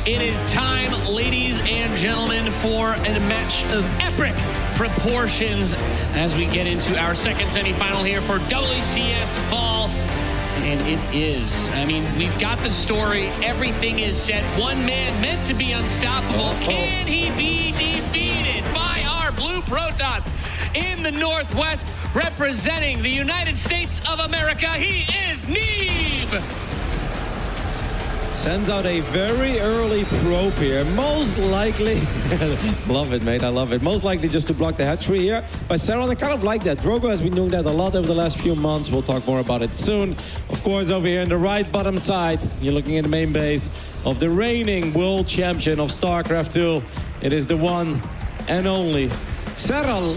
It is time, ladies and gentlemen, for a match of epic proportions as we get into our second semifinal here for WCS Fall. And it is. I mean, we've got the story. Everything is set. One man meant to be unstoppable. Can he be defeated by our Blue Protoss in the Northwest, representing the United States of America? He is Neeb. Sends out a very early probe here. Most likely, love it, mate. I love it. Most likely just to block the hatchery here by Serral. I kind of like that. Drogo has been doing that a lot over the last few months. We'll talk more about it soon. Of course, over here in the right bottom side, you're looking at the main base of the reigning world champion of Starcraft 2. It is the one and only Serral.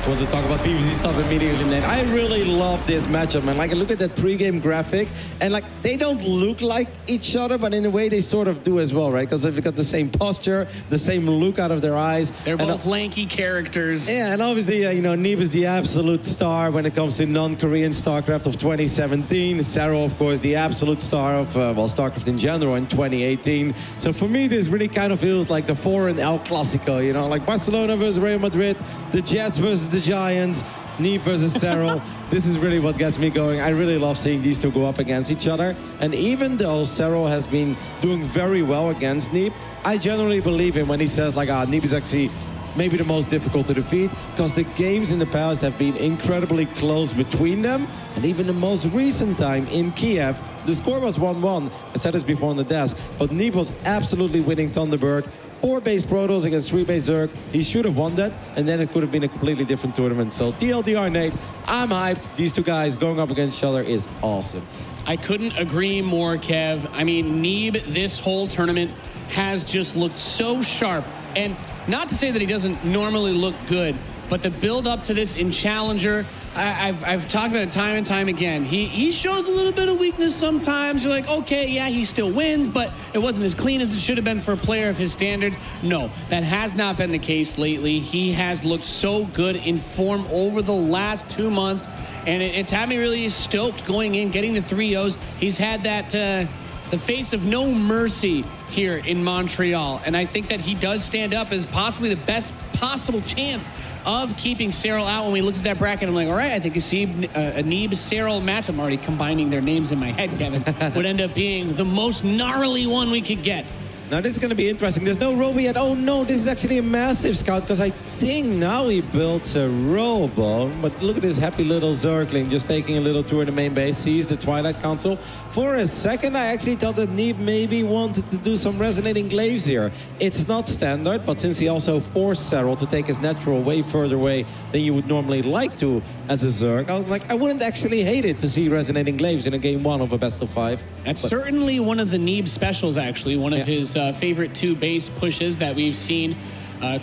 Want to talk about PvZ stuff immediately, Nate. I really love this matchup, man. Like, I look at that pre-game graphic, and like, they don't look like each other, but in a way they sort of do as well, right? Because they've got the same posture, the same look out of their eyes. They're both lanky characters. Yeah, and obviously, you know, Neeb is the absolute star when it comes to non-Korean StarCraft of 2017. Serral, of course, the absolute star of, well, StarCraft in general in 2018. So for me, this really kind of feels like the foreign El Clasico, you know, like Barcelona versus Real Madrid, the Jets versus the Giants, Neeb versus Serral. This is really what gets me going. I really love seeing these two go up against each other. And even though Serral has been doing very well against Neeb, I generally believe him when he says, like, Neeb is actually maybe the most difficult to defeat, because the games in the past have been incredibly close between them. And even the most recent time in Kiev, the score was 1-1. I said this before on the desk, but Neeb was absolutely winning Thunderbird. 4 base Protoss against 3 base Zerg. He should have won that, and then it could have been a completely different tournament. So TLDR, Nate, I'm hyped. These two guys going up against each other is awesome. I couldn't agree more, Kev. I mean, Neeb, this whole tournament has just looked so sharp. And not to say that he doesn't normally look good, but the build up to this in Challenger, I've talked about it time and time again. He shows a little bit of weakness sometimes. You're like, okay, yeah, he still wins, but it wasn't as clean as it should have been for a player of his standard. No, that has not been the case lately. He has looked so good in form over the last 2 months, and it's had me really stoked going in, getting the 3-0s. He's had that the face of no mercy here in Montreal, and I think that he does stand up as possibly the best possible chance of keeping Serral out. When we looked at that bracket, I'm like, all right, I think a Neeb-Serral match, I'm already combining their names in my head, Kevin, would end up being the most gnarly one we could get. Now this is going to be interesting. There's no Robo yet. Oh no, this is actually a massive scout, because I think now he builds a Robo. But look at this happy little Zergling just taking a little tour in the main base. Sees the Twilight Council. For a second, I actually thought that Neeb maybe wanted to do some resonating glaives here. It's not standard, but since he also forced Serral to take his natural way further away than you would normally like to as a Zerg, I was like, I wouldn't actually hate it to see resonating glaives in a game 1 of a best of 5. That's certainly one of the Neeb specials, actually. One of his favorite 2 base pushes that we've seen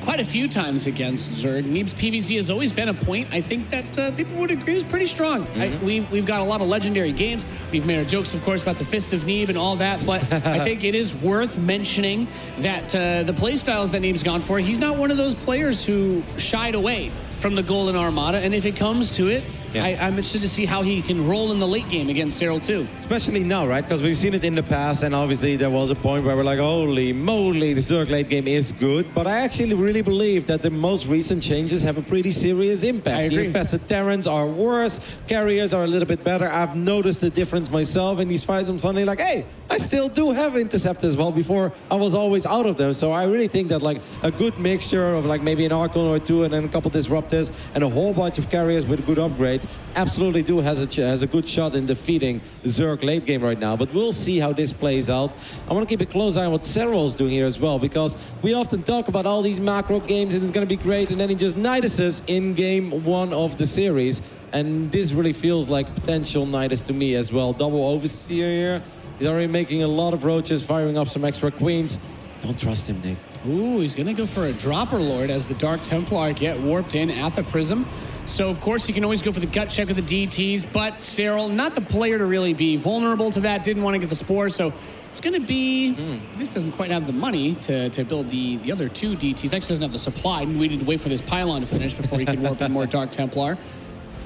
quite a few times against Zerg. Neeb's PvZ has always been a point. I think that people would agree is pretty strong. We've got a lot of legendary games. We've made our jokes, of course, about the Fist of Neeb and all that, but I think it is worth mentioning that the play styles that Neeb's gone for, he's not one of those players who shied away from the Golden Armada, and if it comes to it, I'm interested to see how he can roll in the late game against Serral too. Especially now, right? Because we've seen it in the past, and obviously there was a point where we're like, holy moly, the Zerg late game is good. But I actually really believe that the most recent changes have a pretty serious impact. I agree. The infested Terrans are worse, carriers are a little bit better. I've noticed the difference myself in these fights. I'm suddenly like, hey, I still do have intercept as well. Before, I was always out of them. So I really think that like a good mixture of like maybe an Archon or 2 and then a couple Disruptors and a whole bunch of carriers with good upgrades absolutely has a good shot in defeating the Zerg late game right now. But we'll see how this plays out. I want to keep a close eye on what Serral's doing here as well, because we often talk about all these macro games and it's going to be great, and then he just Nidus in game 1 of the series. And this really feels like potential Nidus to me as well. Double Overseer here. He's already making a lot of roaches, firing up some extra queens. Don't trust him, Nick. Ooh, he's going to go for a Dropper Lord as the Dark Templar get warped in at the Prism. So, of course, you can always go for the gut check with the DTs, but Serral, not the player to really be vulnerable to that, didn't want to get the Spore, so it's going to be... This doesn't quite have the money to build the other 2 DTs. Actually doesn't have the supply. We need to wait for this pylon to finish before he can warp in more Dark Templar.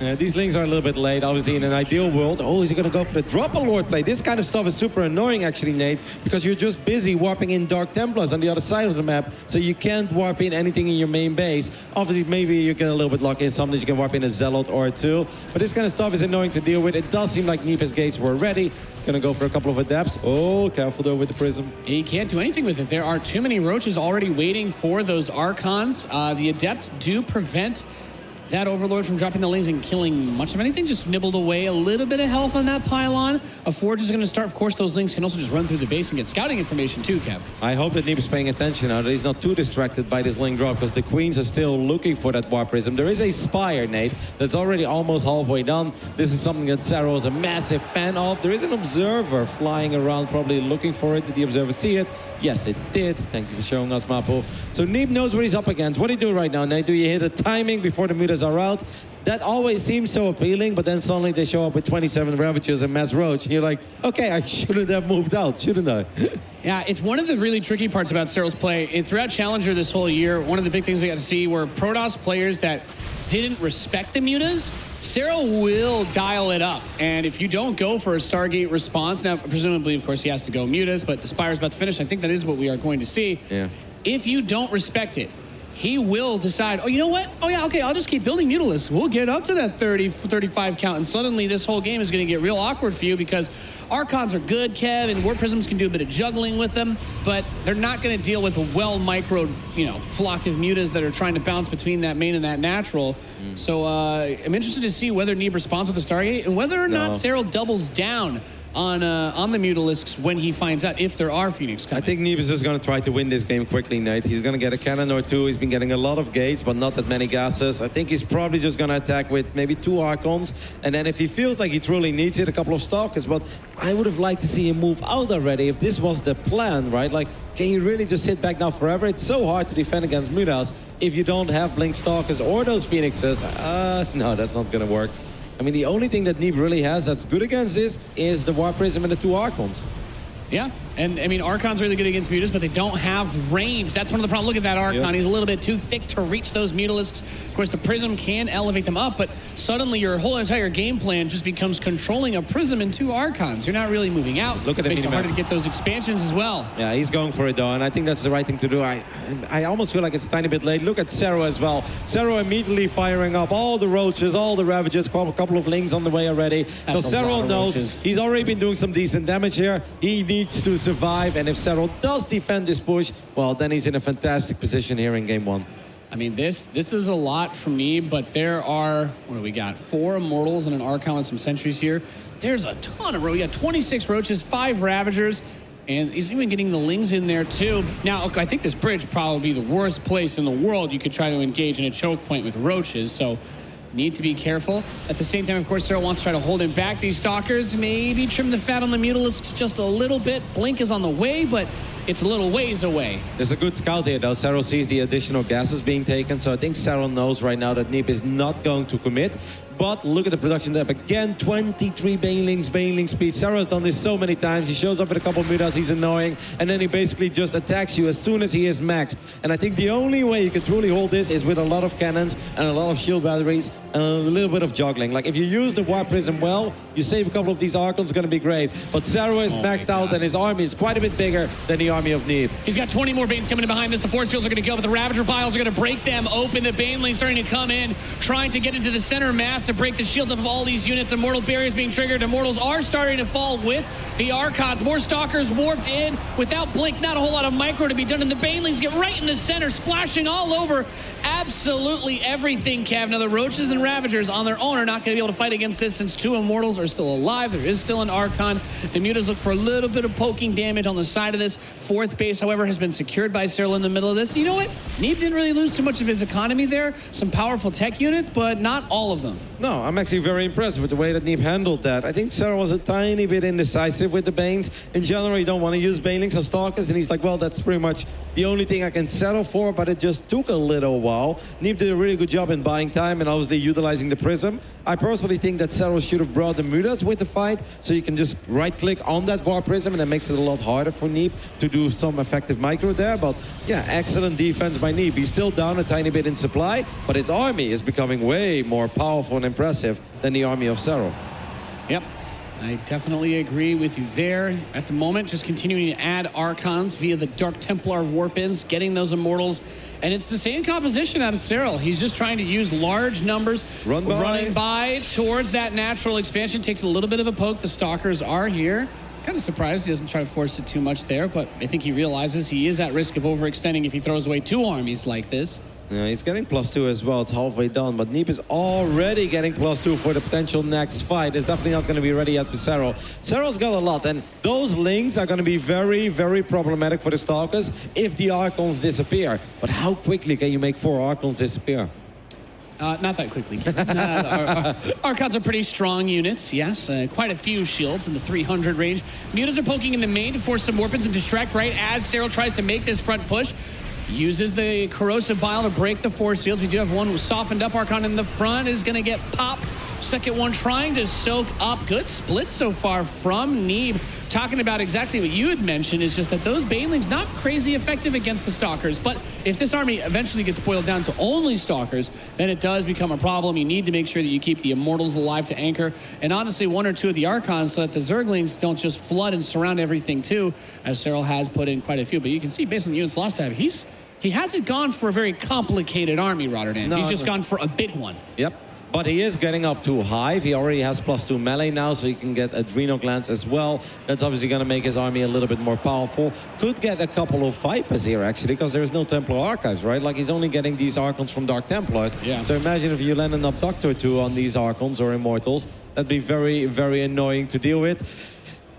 These links are a little bit late, obviously, in an ideal world. Oh, is he going to go for the drop a Lord play? This kind of stuff is super annoying, actually, Nate, because you're just busy warping in Dark Templars on the other side of the map, so you can't warp in anything in your main base. Obviously, maybe you can a little bit lock in something. You can warp in a Zealot or a 2, but this kind of stuff is annoying to deal with. It does seem like Neeb's gates were ready. He's going to go for a couple of adepts. Oh, careful, though, with the Prism. He can't do anything with it. There are too many roaches already waiting for those Archons. The adepts do prevent that Overlord from dropping the lanes and killing much of anything. Just nibbled away a little bit of health on that pylon. A Forge is going to start. Of course, those links can also just run through the base and get scouting information too, Kev. I hope that Neeb is paying attention now, that he's not too distracted by this link drop, because the Queens are still looking for that Warp Prism. There is a Spire, Nate, that's already almost halfway done. This is something that Serral is a massive fan of. There is an Observer flying around, probably looking for it. Did the Observer see it? Yes, it did. Thank you for showing us, Mapo. So Neeb knows what he's up against. What do you do right now, Nate? Do you hit a timing before the mutas are out? That always seems so appealing, but then suddenly they show up with 27 Ravagers and Mass Roach. And you're like, okay, I shouldn't have moved out, shouldn't I? Yeah, it's one of the really tricky parts about Serral's play. Throughout Challenger this whole year, one of the big things we got to see were Protoss players that didn't respect the mutas. Serral will dial it up, and if you don't go for a Stargate response, now presumably, of course, he has to go mutas, but the Spire's about to finish. I think that is what we are going to see. Yeah. If you don't respect it, he will decide, oh, you know what? Oh, yeah, okay, I'll just keep building Mutalisks. We'll get up to that 30, 35 count, and suddenly this whole game is going to get real awkward for you because Archons are good, Kev, and Warp Prisms can do a bit of juggling with them, but they're not going to deal with a well-microed, flock of mutas that are trying to bounce between that main and that natural. So I'm interested to see whether Neeb responds with the Stargate and whether or not Serral doubles down on the Mutalisks when he finds out if there are Phoenix coming. I think Neeb is just going to try to win this game quickly, Nate. He's going to get a cannon or two. He's been getting a lot of gates, but not that many gases. I think he's probably just going to attack with maybe 2 Archons. And then if he feels like he truly needs it, a couple of Stalkers. But I would have liked to see him move out already if this was the plan, right? Like, can you really just sit back now forever? It's so hard to defend against Mutas if you don't have Blink Stalkers or those Phoenixes. No, that's not going to work. I mean, the only thing that Neeb really has that's good against this is the Warp Prism and the 2 Archons. Yeah, and I mean, Archon's really good against mutas, but they don't have range. That's one of the problems. Look at that Archon. Yep. He's a little bit too thick to reach those Mutalisks. Of course, the Prism can elevate them up, but suddenly your whole entire game plan just becomes controlling a Prism and 2 Archons. You're not really moving out. Look at it. Makes it harder to get those expansions as well. Yeah, he's going for it, though, and I think that's the right thing to do. I almost feel like it's a tiny bit late. Look at Serral as well. Serral immediately firing up all the Roaches, all the Ravagers, a couple of Lings on the way already. So Serral knows he's already been doing some decent damage here. He needs to survive, and if Serral does defend this push, well, then he's in a fantastic position here in game 1. I mean, this is a lot from me, but there are, what do we got? 4 Immortals and an Archon with some sentries here. There's a ton of Roaches. We got 26 Roaches, 5 Ravagers, and he's even getting the Lings in there too. Now, I think this bridge probably be the worst place in the world you could try to engage in a choke point with Roaches, so need to be careful. At the same time, of course, Serral wants to try to hold him back. These Stalkers, maybe trim the fat on the Mutalisks just a little bit. Blink is on the way, but it's a little ways away. There's a good scout here, though. Serral sees the additional gases being taken, so I think Serral knows right now that Neeb is not going to commit. But look at the production depth. Again, 23 Banelings speed. Serral's done this so many times. He shows up with a couple of mutas, he's annoying, and then he basically just attacks you as soon as he is maxed. And I think the only way you can truly hold this is with a lot of cannons and a lot of shield batteries and a little bit of juggling. Like, if you use the Warp Prism well, you save a couple of these Archons, it's going to be great. But Serral is maxed out, and his army is quite a bit bigger than the army of Neeb. He's got 20 more Banes coming in behind this. The Force Fields are going to go, but the Ravager Piles are going to break them open. The Banelings starting to come in, trying to get into the center mass to break the shields up of all these units. Immortal barriers being triggered. Immortals are starting to fall with the Archons. More Stalkers warped in without Blink. Not a whole lot of micro to be done, and the Banelings get right in the center, splashing all over absolutely everything, Kev. Now, the Roaches and Ravagers on their own are not going to be able to fight against this since 2 Immortals are still alive. There is still an Archon. The Mutas look for a little bit of poking damage on the side of this. 4th base, however, has been secured by Serral in the middle of this. You know what? Neeb didn't really lose too much of his economy there. Some powerful tech units, but not all of them. No, I'm actually very impressed with the way that Neeb handled that. I think Serral was a tiny bit indecisive with the Banes. In general, you don't want to use Banelings or Stalkers, and he's like, well, that's pretty much the only thing I can settle for, but it just took a little while. well. Neeb did a really good job in buying time and obviously utilizing the Prism. I personally think that Serral should have brought the Mudas with the fight, so you can just right-click on that War Prism, and it makes it a lot harder for Neeb to do some effective micro there. But yeah, excellent defense by Neeb. He's still down a tiny bit in supply, but his army is becoming way more powerful and impressive than the army of Serral. Yep. I definitely agree with you there. At the moment, just continuing to add Archons via the Dark Templar warp-ins, getting those Immortals. And it's the same composition out of Serral. He's just trying to use large numbers, running by towards that natural expansion. Takes a little bit of a poke. The Stalkers are here. Kind of surprised he doesn't try to force it too much there, but I think he realizes he is at risk of overextending if he throws away 2 armies like this. Yeah, he's getting +2 as well. It's halfway done, but Neeb is already getting +2 for the potential next fight. It's definitely not going to be ready yet for Serral. Serral's got a lot, and those links are going to be very, very problematic for the Stalkers if the Archons disappear. But how quickly can you make 4 Archons disappear? Not that quickly. Archons are pretty strong units, yes. Quite a few shields in the 300 range. Mutas are poking in the main to force some warpins and distract right as Serral tries to make this front push. Uses the Corrosive Bile to break the force fields. We do have one who softened up. Archon in the front is going to get popped. Second one trying to soak up. Good split so far from Neeb. Talking about exactly what you had mentioned is just that those Banelings not crazy effective against the Stalkers. But if this army eventually gets boiled down to only Stalkers, then it does become a problem. You need to make sure that you keep the Immortals alive to anchor. And honestly, 1 or 2 of the Archons so that the Zerglings don't just flood and surround everything too, as Serral has put in quite a few. But you can see based on the units lost time, he hasn't gone for a very complicated army, Rotterdam. No, he's just gone for a big one. Yep. But he is getting up to Hive. He already has +2 melee now, so he can get Adrenal Glands as well. That's obviously going to make his army a little bit more powerful. Could get a couple of Vipers here, actually, because there's no Templar Archives, right? Like, he's only getting these Archons from Dark Templars. Yeah. So imagine if you land an Abductor or 2 on these Archons or Immortals. That'd be very, very annoying to deal with.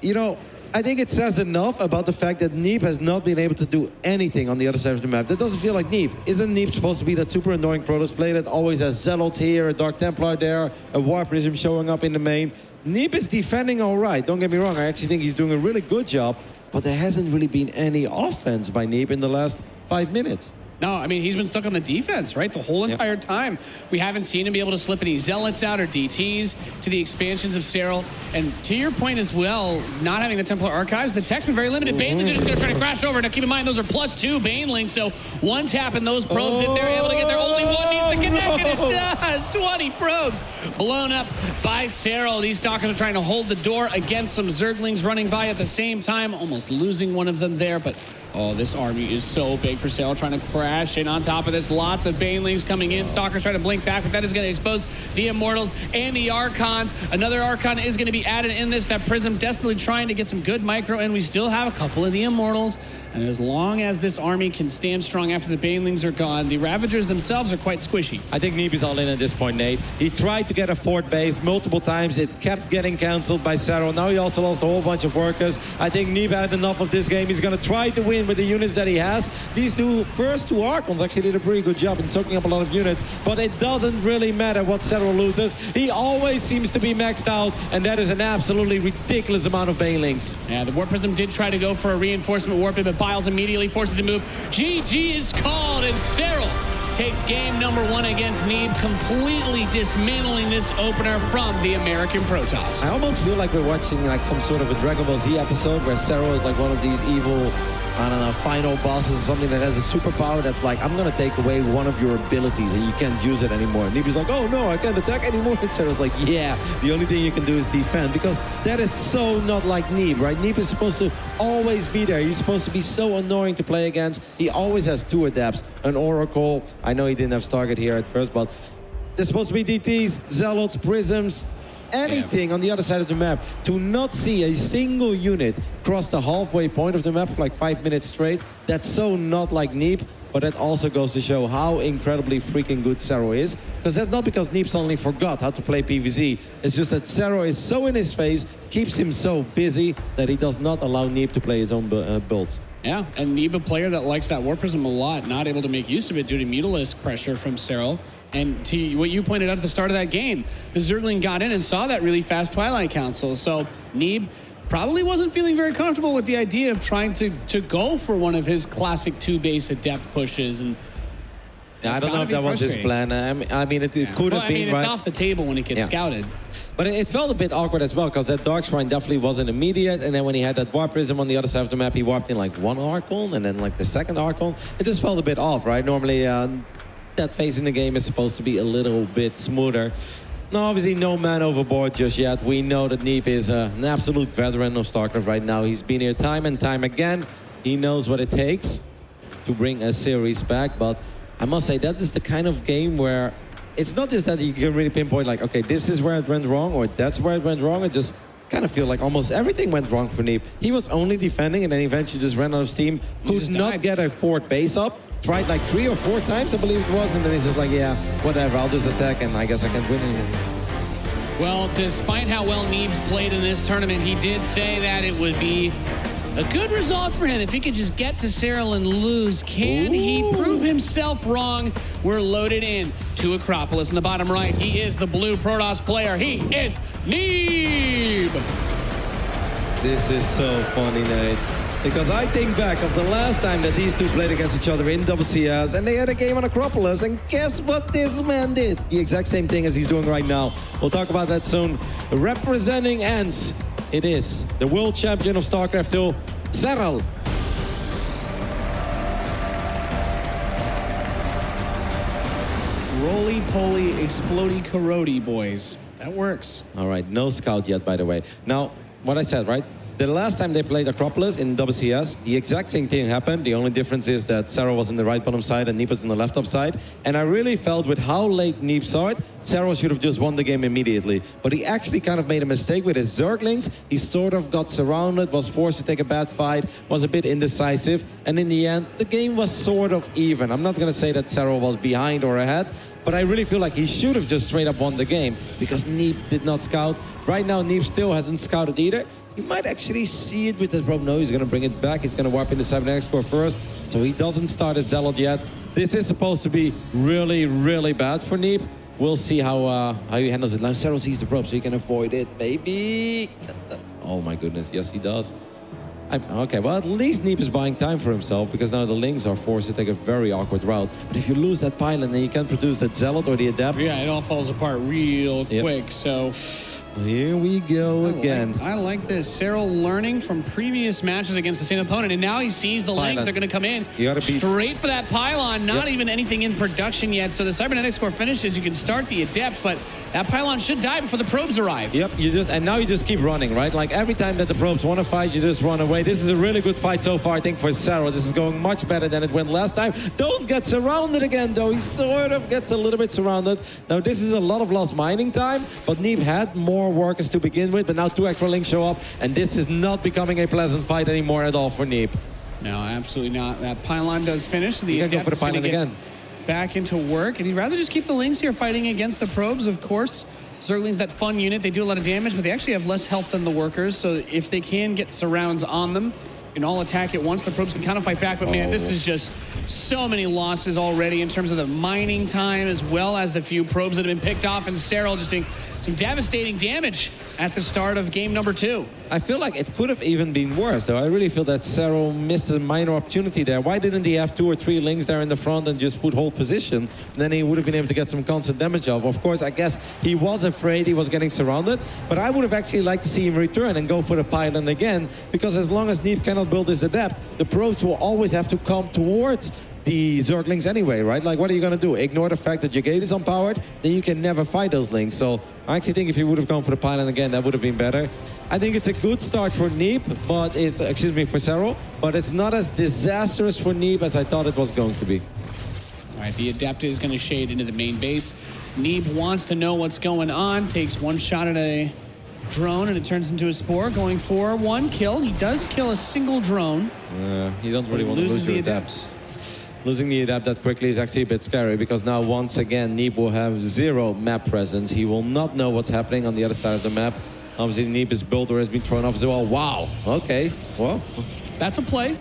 You know, I think it says enough about the fact that Neeb has not been able to do anything on the other side of the map. That doesn't feel like Neeb. Isn't Neeb supposed to be that super annoying Protoss play that always has Zealots here, a Dark Templar there, a War Prism showing up in the main? Neeb is defending all right, don't get me wrong. I actually think he's doing a really good job, but there hasn't really been any offense by Neeb in the last 5 minutes. No, I mean, he's been stuck on the defense, right? The whole entire time. We haven't seen him be able to slip any Zealots out or DTs to the expansions of Serral. And to your point as well, not having the Templar Archives, the tech's been very limited. Banelings are just going to try to crash over. Now, keep in mind, those are +2 Banelings, so one tap and those probes, if they're able to get there, only one needs to connect, and it does! 20 probes blown up by Serral. These Stalkers are trying to hold the door against some Zerglings running by at the same time, almost losing one of them there, but oh, this army is so big for Serral, trying to crash in. On top of this, lots of Banelings coming in. Stalkers trying to blink back, but that is going to expose the Immortals and the Archons. Another Archon is going to be added in this. That Prism desperately trying to get some good micro, and we still have a couple of the Immortals. And as long as this army can stand strong after the Banelings are gone, the Ravagers themselves are quite squishy. I think Neeb is all in at this point, Nate. He tried to get a fort base multiple times. It kept getting cancelled by Serral. Now he also lost a whole bunch of workers. I think Neeb had enough of this game. He's going to try to win with the units that he has. These first two Archons actually did a pretty good job in soaking up a lot of units, but it doesn't really matter what Serral loses. He always seems to be maxed out, and that is an absolutely ridiculous amount of Banelings. Yeah, the Warp Prism did try to go for a reinforcement warp in, but Biles immediately forced it to move. GG is called, and Serral takes game number 1 against Neeb, completely dismantling this opener from the American Protoss. I almost feel like we're watching like some sort of a Dragon Ball Z episode where Serral is like one of these evil, I don't know, final bosses or something that has a superpower that's like, I'm going to take away one of your abilities and you can't use it anymore. And Neeb's like, oh no, I can't attack anymore. And Serral's like, yeah, the only thing you can do is defend, because that is so not like Neeb, right? Neeb is supposed to always be there. He's supposed to be so annoying to play against. He always has 2 adepts, an Oracle. I know he didn't have Stargate here at first, but there's supposed to be DTs, Zealots, Prisms, anything on the other side of the map. To not see a single unit cross the halfway point of the map for like 5 minutes straight, that's so not like Neeb. But that also goes to show how incredibly freaking good Serral is. Because that's not because Neeb suddenly forgot how to play PvZ. It's just that Serral is so in his face, keeps him so busy, that he does not allow Neeb to play his own builds. Yeah, and Neeb, a player that likes that Warp Prism a lot, not able to make use of it due to Mutalisk pressure from Serral. And to what you pointed out at the start of that game, the Zergling got in and saw that really fast Twilight Council. So Neeb probably wasn't feeling very comfortable with the idea of trying to go for one of his classic 2-base adept pushes. And I don't know if that was his plan. I mean, it could have been, it's right? off the table when it gets scouted. But it felt a bit awkward as well, because that Dark Shrine definitely wasn't immediate, and then when he had that Warp Prism on the other side of the map, he warped in like one Archon, and then like the second Archon. It just felt a bit off, right? Normally, that phase in the game is supposed to be a little bit smoother. No, obviously no man overboard just yet. We know that Neeb is an absolute veteran of StarCraft right now. He's been here time and time again. He knows what it takes to bring a series back, but I must say that is the kind of game where it's not just that you can really pinpoint like, okay, this is where it went wrong or that's where it went wrong. It just kind of feel like almost everything went wrong for Neeb. He was only defending and then eventually just ran out of steam. Could not get a fourth base up. Tried like 3 or 4 times, I believe it was, and then he's just like, yeah, whatever, I'll just attack and I guess I can't win anymore. Well, despite how well Neeb played in this tournament, he did say that it would be a good result for him if he could just get to Serral and lose. Can he prove himself wrong? We're loaded in to Acropolis in the bottom right. He is the blue Protoss player. He is Neeb. This is so funny, Nate. Because I think back of the last time that these two played against each other in WCS, and they had a game on Acropolis, and guess what this man did? The exact same thing as he's doing right now. We'll talk about that soon. Representing Ants, it is the world champion of StarCraft 2, Serral. Roly-poly, explodey, corrody, boys. That works. All right, no scout yet, by the way. Now, what I said, right? The last time they played Acropolis in WCS, the exact same thing happened. The only difference is that Serral was in the right bottom side and Neeb was in the left top side. And I really felt with how late Neeb saw it, Serral should have just won the game immediately. But he actually kind of made a mistake with his Zerglings. He sort of got surrounded, was forced to take a bad fight, was a bit indecisive. And in the end, the game was sort of even. I'm not going to say that Serral was behind or ahead, but I really feel like he should have just straight up won the game because Neeb did not scout. Right now, Neeb still hasn't scouted either. You might actually see it with the probe. No, he's going to bring it back. He's going to warp into 7x score first. So he doesn't start his Zealot yet. This is supposed to be really, really bad for Neeb. We'll see how he handles it. Now Serral sees the probe, so he can avoid it. Maybe. Oh my goodness. Yes, he does. Okay, well, at least Neeb is buying time for himself because now the Lings are forced to take a very awkward route. But if you lose that pylon, then you can't produce that Zealot or the Adept. Yeah, it all falls apart real quick. So here we go again. I like this. Serral learning from previous matches against the same opponent, and now he sees the Lings. They're going to come in straight for that pylon. Not even anything in production yet. So the Cybernetics Core finishes. You can start the Adept, but that pylon should die before the probes arrive. Yep, and now you just keep running, right? Like every time that the probes want to fight, you just run away. This is a really good fight so far, I think, for Serral. This is going much better than it went last time. Don't get surrounded again, though. He sort of gets a little bit surrounded. Now, this is a lot of lost mining time, but Neeb had more workers to begin with, but now 2 extra Lings show up, and this is not becoming a pleasant fight anymore at all for Neeb. No, absolutely not. That pylon does finish. So the Adept go for the pylon again. Back into work, and he'd rather just keep the Lings here fighting against the probes, of course. Zergling's that fun unit. They do a lot of damage, but they actually have less health than the workers, so if they can get surrounds on them and all attack at once, the probes can kind of fight back. But man, this is just so many losses already in terms of the mining time as well as the few probes that have been picked off, and Serral just doing some devastating damage at the start of game number 2. I feel like it could have even been worse, though. I really feel that Serral missed a minor opportunity there. Why didn't he have 2 or 3 Lings there in the front and just put hold position? Then he would have been able to get some constant damage off. Of course, I guess he was afraid he was getting surrounded, but I would have actually liked to see him return and go for the pylon again, because as long as Neeb cannot build his Adept, the probes will always have to come towards the Zerglings anyway, right? Like, what are you going to do? Ignore the fact that your gate is unpowered? Then you can never fight those Lings. So I actually think if he would have gone for the pylon again, that would have been better. I think it's a good start for Neeb, but it's, for Serral, but it's not as disastrous for Neeb as I thought it was going to be. All right, the Adept is going to shade into the main base. Neeb wants to know what's going on, takes one shot at a drone, and it turns into a Spore, going for 1 kill. He does kill a single drone. He don't really want to lose the Adept. Losing the Adept that quickly is actually a bit scary, because now once again Neeb will have 0 map presence. He will not know what's happening on the other side of the map. Obviously Neeb's builder has been thrown off as well. Wow, okay, well. That's a play.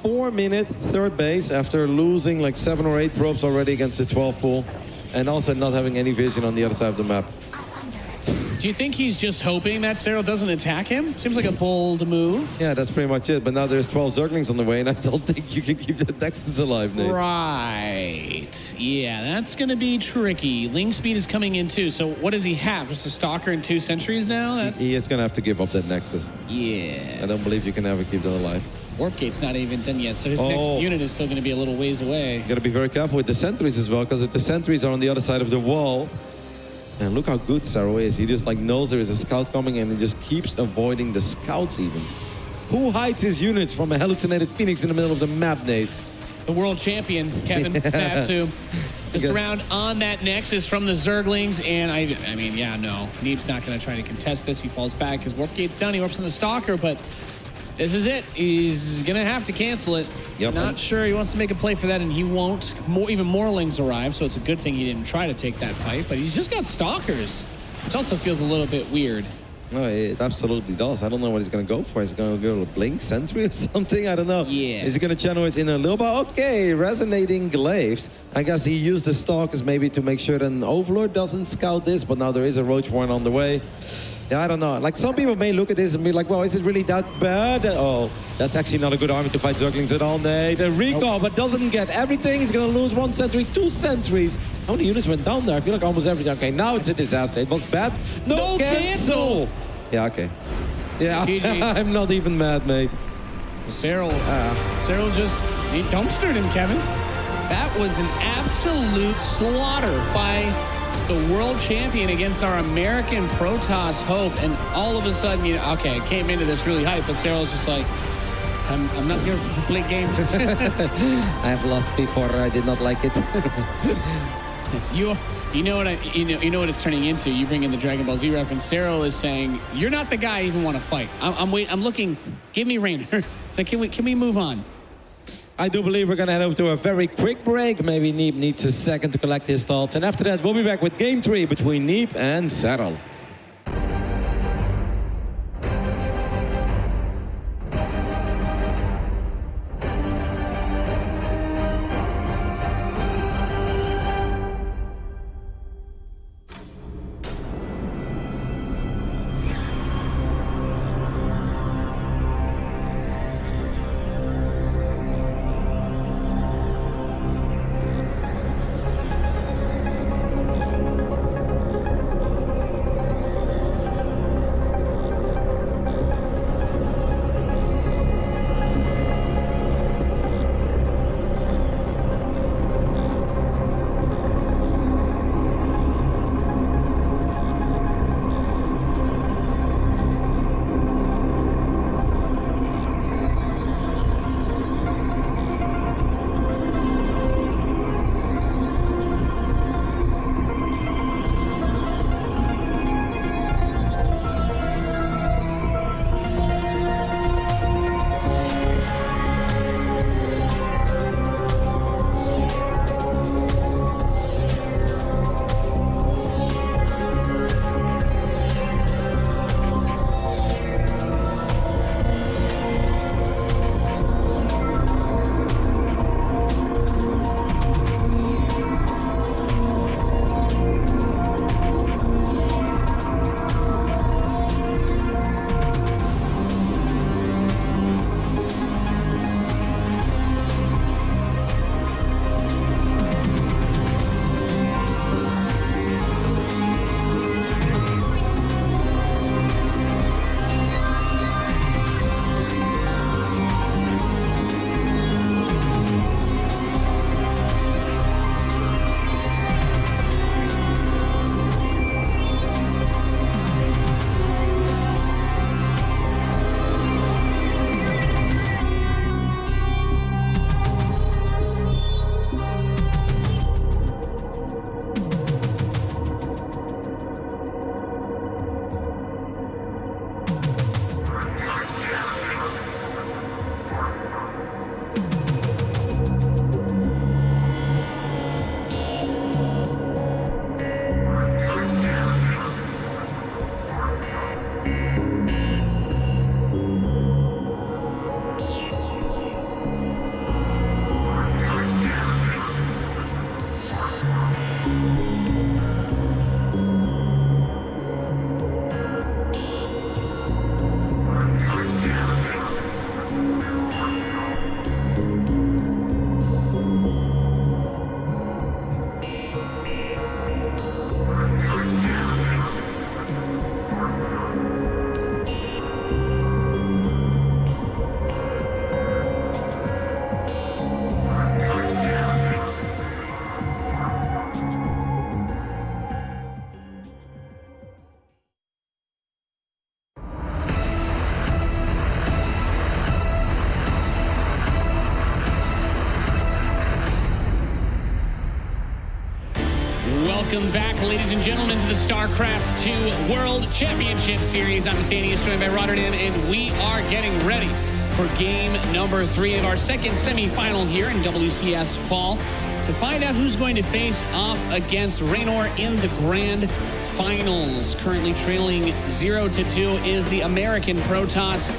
4-minute third base after losing like 7 or 8 probes already against the 12 pool, and also not having any vision on the other side of the map. Do Do you think he's just hoping that Serral doesn't attack him? Seems like a bold move. Yeah, that's pretty much it. But now there's 12 Zerglings on the way, and I don't think you can keep the Nexus alive, Nate. Right. Yeah, that's going to be tricky. Ling speed is coming in too. So what does he have? Just a Stalker and 2 sentries now? That's... He is going to have to give up that Nexus. Yeah. I don't believe you can ever keep that alive. Warp Gate's not even done yet, so his next unit is still going to be a little ways away. You got to be very careful with the sentries as well, because if the sentries are on the other side of the wall, and look how good Serral is. He just like knows there is a scout coming, and he just keeps avoiding the scouts even. Who hides his units from a hallucinated phoenix in the middle of the map, Nate? The world champion, Kevin Fatu. Just around on that Nexus from the Zerglings, and I mean, yeah, no. Neeb's not going to try to contest this. He falls back. His Warp Gate's done. He warps on the Stalker, but this is it. He's going to have to cancel it. Yep. Not sure he wants to make a play for that, and he won't. Even more Lings arrive, so it's a good thing he didn't try to take that fight, but he's just got Stalkers, which also feels a little bit weird. No, it absolutely does. I don't know what he's going to go for. Is he going to go to Blink Sentry or something? I don't know. Yeah. Is he going to channel his inner Lilba? Okay, resonating glaives. I guess he used the Stalkers maybe to make sure that an Overlord doesn't scout this, but now there is a Roach Warren on the way. Yeah, I don't know. Like, some people may look at this and be like, well, is it really that bad? Oh, that's actually not a good army to fight Zerglings at all. Nate. The recall, but doesn't get everything. He's going to lose 1 sentry, 2 sentries. How many units went down there? I feel like almost everything. Okay, now it's a disaster. It was bad. No cancel! Yeah, okay. Yeah, I'm not even mad, mate. Serral just, he dumpstered him, Kevin. That was an absolute slaughter by the world champion against our American Protoss Hope, and all of a sudden, you know, okay, I came into this really hype, but Serral's just like, I'm not here to play games. I have lost before. I did not like it. You know what it's turning into. You bring in the Dragon Ball Z reference. Serral is saying, "You're not the guy I even want to fight. I'm looking. Give me Rainer." It's like, can we move on? I do believe we're going to head over to a very quick break. Maybe Neeb needs a second to collect his thoughts. And after that, we'll be back with Game 3 between Neeb and Serral. Welcome back, ladies and gentlemen, to the Starcraft 2 World Championship Series. I'm Nathaniel, joined by Rotterdam, and we are getting ready for game number 3 of our second semifinal here in WCS Fall to find out who's going to face off against Raynor in the grand finals. Currently trailing 0-2 is the American Protoss,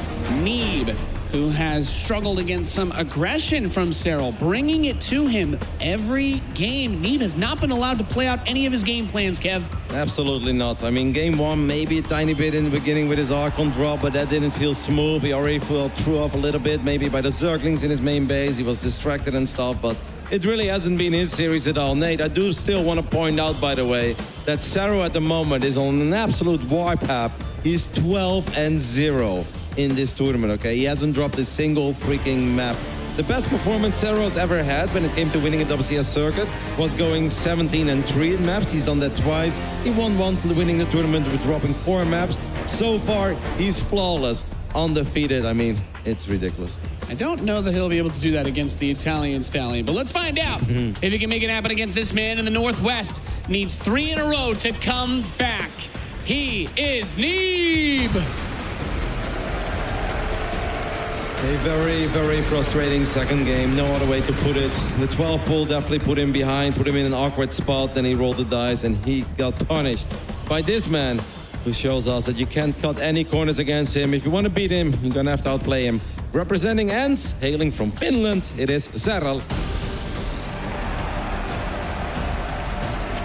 Neeb, who has struggled against some aggression from Serral, bringing it to him every game. Neeb has not been allowed to play out any of his game plans, Kev. Absolutely not. I mean, game 1, maybe a tiny bit in the beginning with his Archon drop, but that didn't feel smooth. He already felt threw off a little bit, maybe by the Zerglings in his main base. He was distracted and stuff, but it really hasn't been his series at all. Nate, I do still want to point out, by the way, that Serral at the moment is on an absolute warpath. He's 12-0 in this tournament, okay? He hasn't dropped a single freaking map. The best performance Serral's ever had when it came to winning a WCS circuit was going 17-3 in maps. He's done that twice. He won once winning the tournament with dropping 4 maps. So far, he's flawless, undefeated. I mean, it's ridiculous. I don't know that he'll be able to do that against the Italian Stallion, but let's find out if he can make it happen against this man in the Northwest. Needs 3 in a row to come back. He is Neeb. A very, very frustrating second game. No other way to put it. The 12 pull definitely put him behind, put him in an awkward spot. Then he rolled the dice and he got punished by this man who shows us that you can't cut any corners against him. If you want to beat him, you're going to have to outplay him. Representing ENS, hailing from Finland, it is Serral.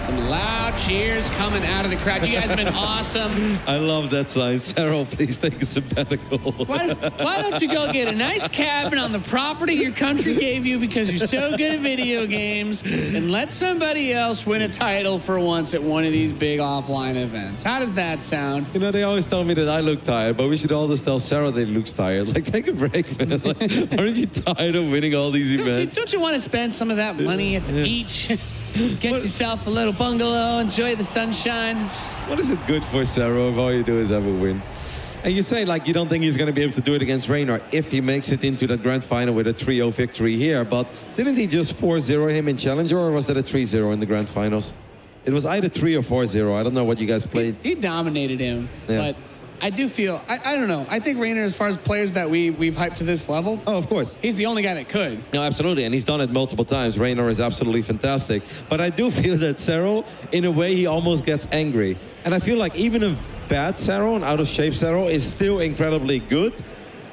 Some loud cheers coming out of the crowd. You guys have been awesome. I love that sign. Serral, please take a sabbatical. Why don't you go get a nice cabin on the property your country gave you because you're so good at video games and let somebody else win a title for once at one of these big offline events? How does that sound? You know, they always tell me that I look tired, but we should always tell Serral that he looks tired. Like, take a break, man. Like, aren't you tired of winning all these events? Don't you want to spend some of that money at the beach? Get yourself a little bungalow, enjoy the sunshine. What is it good for Serral if all you do is ever win? And you say, like, you don't think he's going to be able to do it against Raynor if he makes it into that grand final with a 3-0 victory here. But didn't he just 4-0 him in Challenger, or was that a 3-0 in the grand finals? It was either 3 or 4-0. I don't know what you guys played. He dominated him, but I do feel, I don't know. I think Raynor, as far as players that we've hyped to this level. Oh, of course. He's the only guy that could. No, absolutely. And he's done it multiple times. Raynor is absolutely fantastic. But I do feel that Serral, in a way, he almost gets angry. And I feel like even a bad Serral, an out-of-shape Serral, is still incredibly good.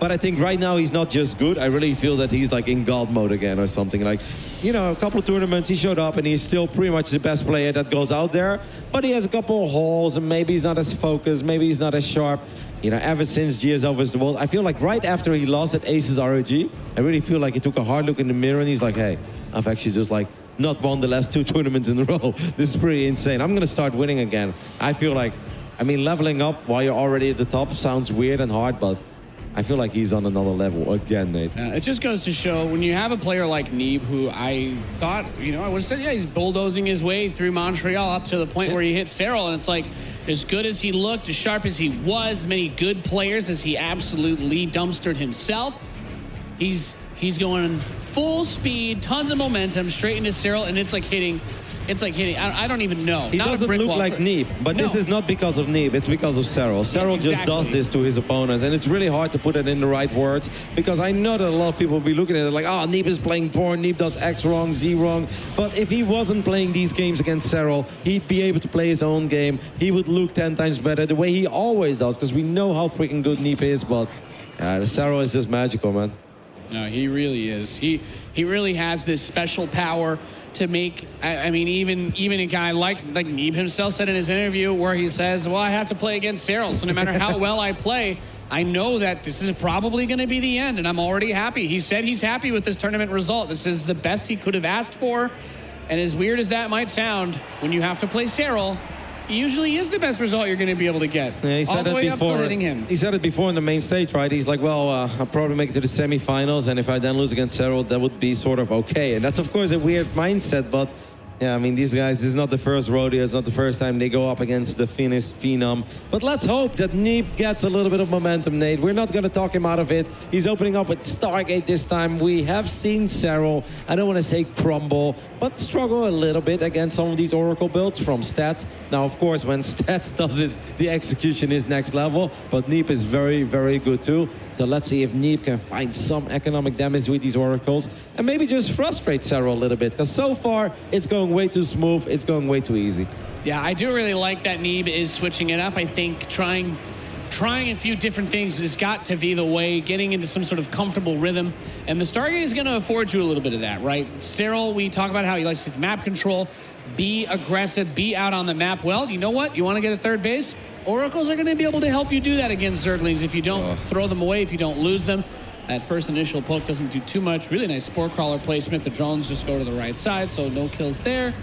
But I think right now he's not just good. I really feel that he's like in God mode again or something. Like, you know, a couple of tournaments he showed up and he's still pretty much the best player that goes out there. But he has a couple of holes and maybe he's not as focused, maybe he's not as sharp. You know, ever since GSL vs. the World, I feel like right after he lost at Aces ROG, I really feel like he took a hard look in the mirror and he's like, hey, I've actually just like not won the last 2 tournaments in a row. This is pretty insane. I'm going to start winning again. I feel like, I mean, leveling up while you're already at the top sounds weird and hard, but I feel like he's on another level again, Nate. It just goes to show when you have a player like Neeb, who I thought, you know, I would have said, yeah, he's bulldozing his way through Montreal up to the point where he hit Serral, and it's like, as good as he looked, as sharp as he was, as many good players as he absolutely dumpstered himself, he's going full speed, tons of momentum, straight into Serral, and it's like hitting. I don't even know. He doesn't look like Neeb, but this is not because of Neeb. It's because of Serral. Serral just does this to his opponents, and it's really hard to put it in the right words because I know that a lot of people will be looking at it like, oh, Neeb is playing poor, Neeb does X wrong, Z wrong. But if he wasn't playing these games against Serral, he'd be able to play his own game. He would look 10 times better the way he always does because we know how freaking good Neeb is, but Serral is just magical, man. No, he really is. He really has this special power to make, I mean, even a guy like Neeb himself said in his interview where he says, well, I have to play against Serral, so no matter how well I play, I know that this is probably going to be the end, and I'm already happy. He said he's happy with this tournament result. This is the best he could have asked for, and as weird as that might sound, when you have to play Serral, usually is the best result you're going to be able to get. Yeah, he said all the way up to hitting him. He said it before in the main stage, right? He's like, well, I'll probably make it to the semifinals, and if I then lose against Serral, that would be sort of okay. And that's, of course, a weird mindset, but Yeah, I mean, these guys, this is not the first rodeo. It's not the first time they go up against the Finnish phenom. But let's hope that Neeb gets a little bit of momentum, Nate. We're not going to talk him out of it. He's opening up with Stargate this time. We have seen Serral, I don't want to say crumble, but struggle a little bit against some of these Oracle builds from Stats. Now, of course, when Stats does it, the execution is next level. But Neeb is very, very good too. So let's see if Neeb can find some economic damage with these Oracles and maybe just frustrate Serral a little bit. Because so far, it's going way too smooth. It's going way too easy. Yeah, I do really like that Neeb is switching it up. I think trying a few different things has got to be the way, getting into some sort of comfortable rhythm. And the Stargate is going to afford you a little bit of that, right? Serral, we talk about how he likes to map control, be aggressive, be out on the map. Well, you know what? You want to get a third base? Oracles are going to be able to help you do that against Zerglings if you don't throw them away, if you don't lose them. That first initial poke doesn't do too much. Really nice Spore Crawler placement. The drones just go to the right side, so no kills there.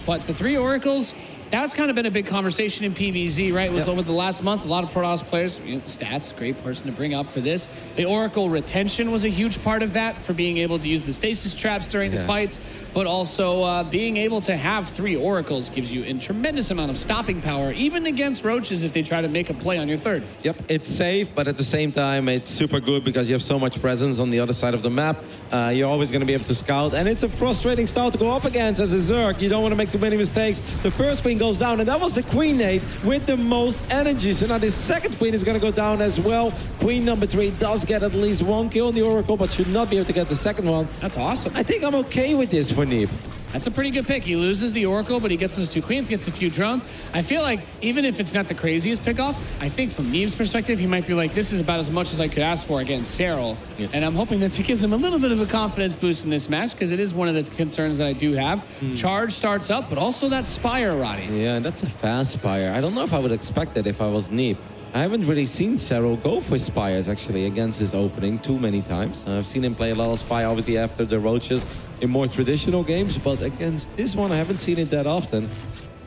But the 3 Oracles, that's kind of been a big conversation in PvZ, right? Over the last month, a lot of Protoss players, Stats, great person to bring up for this. The Oracle retention was a huge part of that, for being able to use the stasis traps during the fights, but also being able to have 3 Oracles gives you a tremendous amount of stopping power, even against Roaches if they try to make a play on your third. Yep, it's safe, but at the same time, it's super good because you have so much presence on the other side of the map. You're always going to be able to scout, and it's a frustrating style to go up against as a Zerg. You don't want to make too many mistakes. The first queen goes down, and that was the queen, Nate, with the most energy. So now this second queen is going to go down as well. Queen number 3 does get at least 1 kill on the Oracle, but should not be able to get the second one. That's awesome. I think I'm okay with this for Neeb. That's a pretty good pick. He loses the Oracle, but he gets those 2 queens, gets a few drones. I feel like even if it's not the craziest pickoff, I think from Neeb's perspective, he might be like, this is about as much as I could ask for against Serral. Yeah. And I'm hoping that it gives him a little bit of a confidence boost in this match, because it is one of the concerns that I do have. Charge starts up, but also that Spire, Roddy. Yeah, that's a fast Spire. I don't know if I would expect that if I was Neeb. I haven't really seen Serral go for Spires, actually, against his opening too many times. I've seen him play a lot of Spire, obviously, after the Roaches in more traditional games, but against this one, I haven't seen it that often.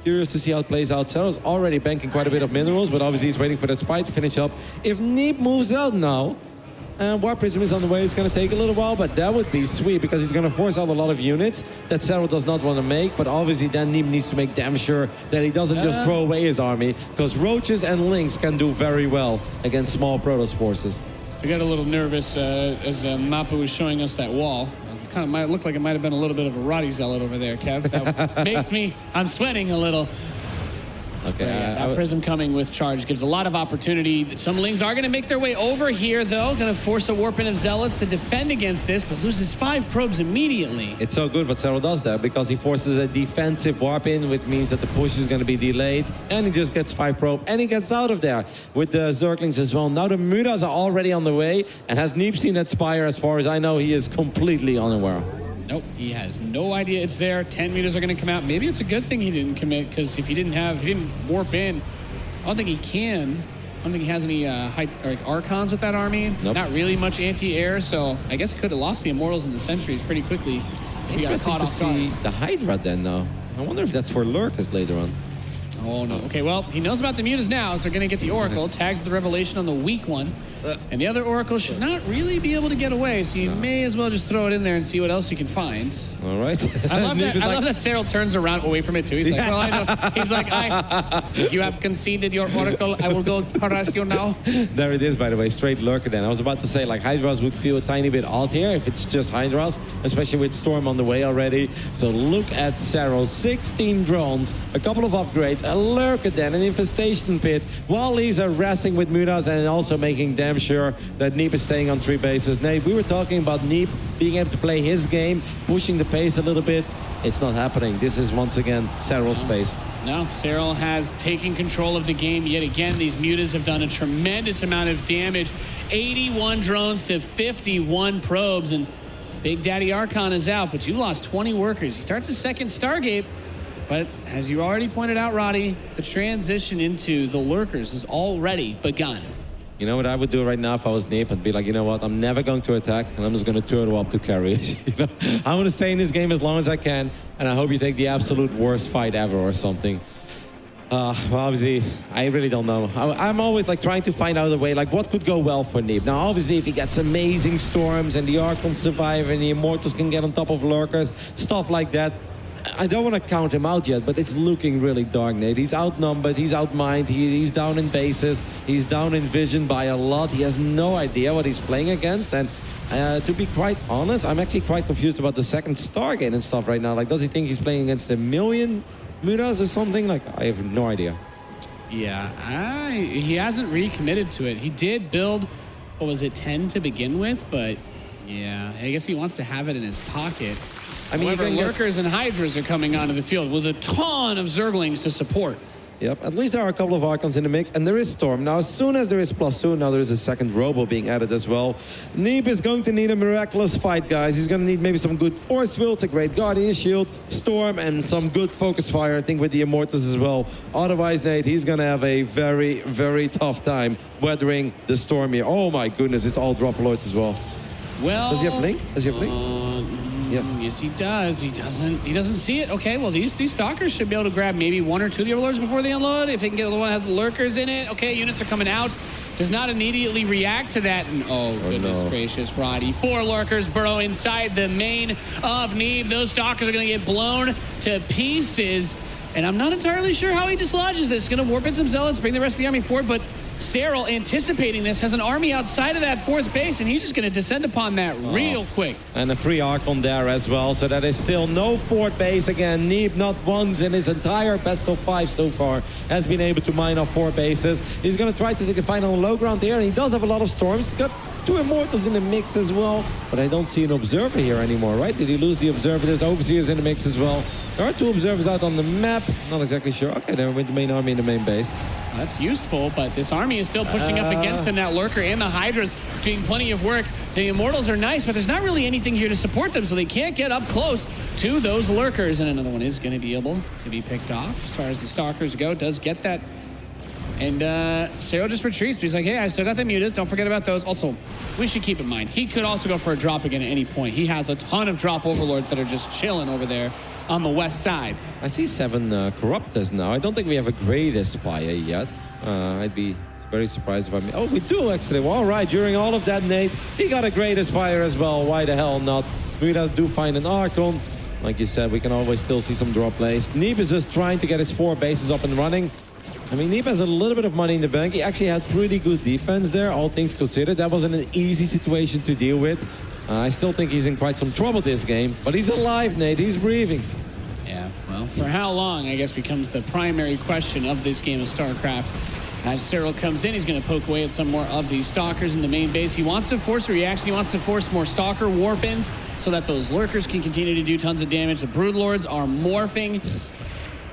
Curious to see how it plays out. Serral's already banking quite a bit of minerals, but obviously he's waiting for that Spire to finish up. If Neeb moves out now, and Warp Prism is on the way, it's going to take a little while, but that would be sweet because he's going to force out a lot of units that Serral does not want to make. But obviously then Neeb needs to make damn sure that he doesn't just throw away his army, because Roaches and Lynx can do very well against small Protoss forces. I got a little nervous as Mappa was showing us that wall. It kind of might look like it might have been a little bit of a Roddy zealot over there, Kev. That makes me, I'm sweating a little. Okay, that Prism coming with charge gives a lot of opportunity. Some Lings are going to make their way over here, though. Going to force a Warp in of Zealots to defend against this, but loses 5 probes immediately. It's so good what Serral does there, because he forces a defensive Warp in, which means that the push is going to be delayed, and he just gets 5 probe, and he gets out of there with the Zerglings as well. Now the Mutas are already on the way, and has Neeb seen that Spire? As far as I know, he is completely unaware. Nope, he has no idea it's there. 10 meters are going to come out. Maybe it's a good thing he didn't commit, because if he didn't warp in, I don't think he can. I don't think he has any Archons with that army. Nope. Not really much anti-air, so I guess he could have lost the Immortals and the Sentries pretty quickly. He got caught off guard. The Hydra then, though. I wonder if that's for Lurkers later on. Oh, no. Okay, well, he knows about the Mutas now, so they're going to get the Oracle. Tags the Revelation on the weak one. And the other Oracle should not really be able to get away, so you may as well just throw it in there and see what else you can find. All right. I love that Serral turns around away from it, too. He's like, well, I know. He's like, you have conceded your Oracle. I will go harass you now. There it is, by the way. Straight Lurker then. I was about to say, like, Hydras would feel a tiny bit odd here if it's just Hydras, especially with Storm on the way already. So look at Serral. 16 drones, a couple of upgrades, a Lurker then, an Infestation Pit, while he's harassing with Mutas and also making damn sure that Neeb is staying on 3 bases. Nate, we were talking about Neeb being able to play his game, pushing the pace a little bit. It's not happening. This is once again Serral's space. No, Serral has taken control of the game yet again. These Mutas have done a tremendous amount of damage. 81 drones to 51 probes, and Big Daddy Archon is out, but you lost 20 workers. He starts a second Stargate, but as you already pointed out, Roddy, the transition into the Lurkers has already begun. You know what I would do right now if I was Neeb? I'd be like, you know what? I'm never going to attack, and I'm just going to turtle up to carry it. I'm going to stay in this game as long as I can, and I hope you take the absolute worst fight ever or something. Well, obviously, I really don't know. I'm always like trying to find out a way, like what could go well for Neeb. Now, obviously, if he gets amazing storms and the Archons survive and the Immortals can get on top of Lurkers, stuff like that, I don't want to count him out yet, but it's looking really dark, Nate. He's outnumbered, he's outmined, he's down in bases, he's down in vision by a lot. He has no idea what he's playing against, and to be quite honest, I'm actually quite confused about the second Stargate and stuff right now. Like, does he think he's playing against 1,000,000 Mutas or something? Like, I have no idea. Yeah, he hasn't recommitted to it. He did build, what was it, 10 to begin with, but yeah, I guess he wants to have it in his pocket. I mean, lurkers and hydras are coming onto the field with a ton of zerglings to support. Yep, at least there are a couple of Archons in the mix, and there is Storm. Now, as soon as there is +2, now there is a second Robo being added as well. Neeb is going to need a miraculous fight, guys. He's going to need maybe some good Force Fields, a great Guardian Shield, Storm, and some good Focus Fire, I think, with the Immortals as well. Otherwise, Nate, he's going to have a very, very tough time weathering the Storm here. Oh my goodness, it's all Drop Lords as well. Well, does he have Blink? Does he have Blink? Yes, he does. He doesn't see it. Okay, well, these Stalkers should be able to grab maybe 1 or 2 of the Overlords before they unload. If they can get the one that has the Lurkers in it. Okay, units are coming out. Does not immediately react to that. And goodness gracious, Roddy. 4 Lurkers burrow inside the main of Neeb. Those Stalkers are going to get blown to pieces. And I'm not entirely sure how he dislodges this. Going to warp in some Zealots, bring the rest of the army forward, but Serral, anticipating this, has an army outside of that 4th base, and he's just going to descend upon that real quick. And a free Archon there as well, so that is still no 4th base again. Neeb, not once in his entire best of 5 so far, has been able to mine off 4 bases. He's going to try to take a fight on the low ground here, and he does have a lot of Storms. He's got 2 Immortals in the mix as well, but I don't see an Observer here anymore, right? Did he lose the Observer? There's Overseers in the mix as well. There are 2 Observers out on the map. Not exactly sure. Okay, they're with the main army in the main base. That's useful, but this army is still pushing up against him. That Lurker and the Hydras doing plenty of work. The Immortals are nice, but there's not really anything here to support them, so they can't get up close to those Lurkers. And another one is going to be able to be picked off. As far as the Stalkers go, does get that. And Serral just retreats. But he's like, hey, I still got the Mutas. Don't forget about those. Also, we should keep in mind, he could also go for a drop again at any point. He has a ton of drop Overlords that are just chilling over there on the west side. I see 7 Corruptors now. I don't think we have a Great Aspire yet. I'd be very surprised if I mean... Oh, we do, actually. Well, all right, during all of that, Nate, he got a Great Aspire as well. Why the hell not? We do find an Archon. Like you said, we can always still see some drop plays. Neeb is just trying to get his 4 bases up and running. I mean, Neeb has a little bit of money in the bank. He actually had pretty good defense there, all things considered. That wasn't an easy situation to deal with. I still think he's in quite some trouble this game, but he's alive, Nate. He's breathing. Yeah, well, for how long, I guess, becomes the primary question of this game of StarCraft. As Serral comes in, he's going to poke away at some more of these Stalkers in the main base. He wants to force a reaction. He wants to force more Stalker warp-ins so that those Lurkers can continue to do tons of damage. The Broodlords are morphing.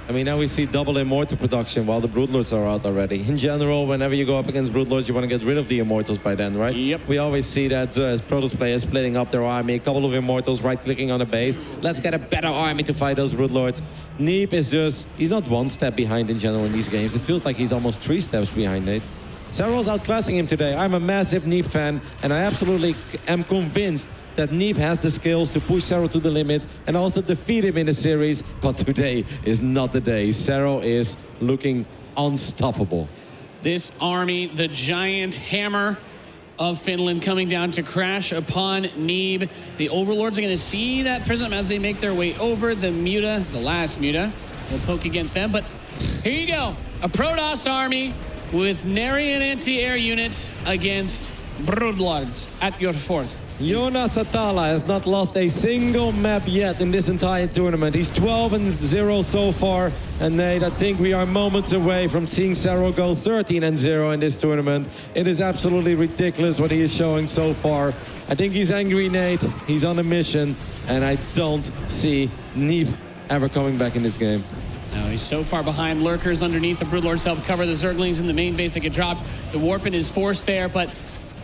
I mean, now we see double Immortal production while the Broodlords are out already. In general, whenever you go up against Broodlords, you want to get rid of the Immortals by then, right? Yep. We always see that as Protoss players splitting up their army, a couple of Immortals right-clicking on a base. Let's get a better army to fight those Broodlords. Neeb is just... He's not 1 step behind in general in these games. It feels like he's almost 3 steps behind, Nate. Serral's outclassing him today. I'm a massive Neeb fan, and I absolutely am convinced that Neeb has the skills to push Serral to the limit and also defeat him in the series. But today is not the day. Serral is looking unstoppable. This army, the giant hammer of Finland, coming down to crash upon Neeb. The Overlords are going to see that prism as they make their way over. The Muta, the last Muta, will poke against them. But here you go. A Protoss army with nary an anti-air unit against Broodlords at your 4th. Jonas Atala has not lost a single map yet in this entire tournament. He's 12-0 so far. And Nate, I think we are moments away from seeing Serral go 13-0 in this tournament. It is absolutely ridiculous what he is showing so far. I think he's angry, Nate. He's on a mission. And I don't see Neeb ever coming back in this game. No, he's so far behind. Lurkers underneath the Broodlords help cover the Zerglings in the main base that get dropped. The warp in his force there, but